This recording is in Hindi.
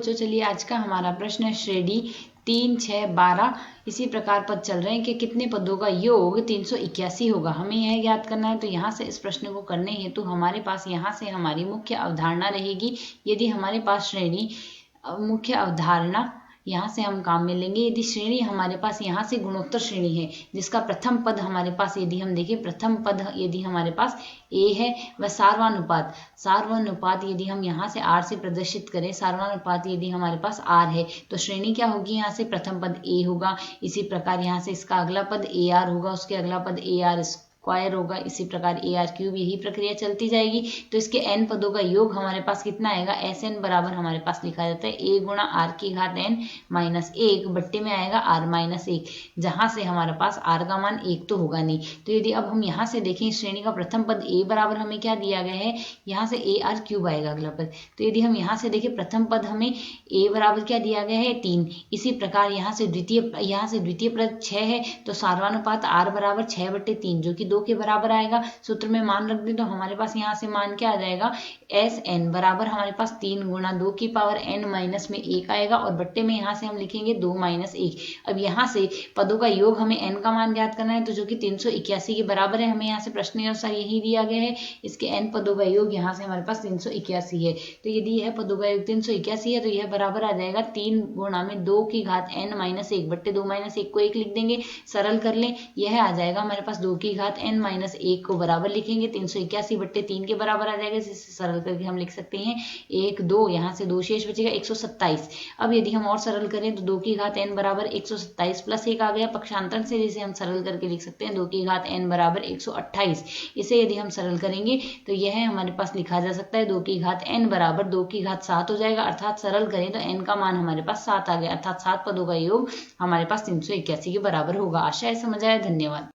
तो चलिए आज का हमारा प्रश्न है श्रेणी 3, 6, 12 इसी प्रकार पद चल रहे हैं कि कितने पदों का योग 381 होगा। हमें यह ज्ञात करना है। तो यहाँ से इस प्रश्न को करने हेतु हमारे पास यहाँ से हमारी मुख्य अवधारणा रहेगी। यदि हमारे पास श्रेणी मुख्य अवधारणा यहाँ से हम काम में लेंगे। यदि श्रेणी हमारे पास यहाँ से गुणोत्तर श्रेणी है जिसका प्रथम पद हमारे पास यदि हम देखें प्रथम पद यदि हमारे पास ए है वह सार्वनुपात यदि हम यहाँ से आर से प्रदर्शित करें, सार्वनुपात यदि हमारे पास आर है तो श्रेणी क्या होगी, यहाँ से प्रथम पद ए होगा। इसी प्रकार यहाँ से इसका अगला पद ए आर होगा, उसके अगला पद ए आर स्क्वायर होगा, इसी प्रकार ए आर क्यूब, यही प्रक्रिया चलती जाएगी। तो इसके एन पदों का योग हमारे पास कितना आएगा, एस एन बराबर हमारे पास लिखा जाता है ए गुणा आर की घात एन माइनस 1 बट्टे में आएगा आर माइनस 1, जहां से हमारे पास आर का मान 1 तो होगा नहीं। तो यदि अब हम यहाँ से देखें श्रेणी का प्रथम पद ए बराबर हमें क्या दिया गया है, यहाँ से ए आर क्यूब आएगा अगला पद। तो यदि हम यहाँ से देखें प्रथम पद हमें ए बराबर क्या दिया गया है 3। इसी प्रकार यहाँ से द्वितीय पद 6 है तो सार्वनुपात आर बराबर 6/3 जो कि 2 के बराबर आएगा। सूत्र में मान रख दें तो हमारे पास यहाँ से मान क्या आ जाएगा, एस एन बराबर हमारे पास 3 गुणा 2 की पावर एन माइनस में 1 आएगा और बट्टे में यहाँ से हम लिखेंगे 2 माइनस 1। अब यहाँ से पदों का योग हमें एन का मान ज्ञात करना है तो जो कि 381 के बराबर है। हमें यहाँ से प्रश्न अनुसार यही दिया गया है। इसके एन पदों का योग यहाँ से हमारे पास 381 है। तो यदि यह पदों का योग 381 है तो यह बराबर आ जाएगा 3 गुणा में 2 की घात एन माइनस 1 बट्टे 2 माइनस 1 को 1 लिख देंगे, सरल कर लें, यह आ जाएगा हमारे पास 2 की घात एन माइनस 1 को बराबर लिखेंगे 381/3 के बराबर आ जाएगा, जिसे सरल करके हम लिख सकते हैं 1 2, यहाँ से 2 शेष बचेगा 127। अब यदि हम और सरल करें तो 2 की घात n बराबर 127 प्लस 1 आ गया पक्षांतर से, जिसे हम सरल करके लिख सकते हैं 2 की घात n बराबर 128। इसे यदि हम सरल करेंगे तो यह हमारे पास लिखा जा सकता है 2 की घात n बराबर 2 की घात 7 हो जाएगा। अर्थात सरल करें तो n का मान हमारे पास 7 आ गया, अर्थात 7 पदों का योग हमारे पास 381 के बराबर होगा। आशा है समझ आया। धन्यवाद।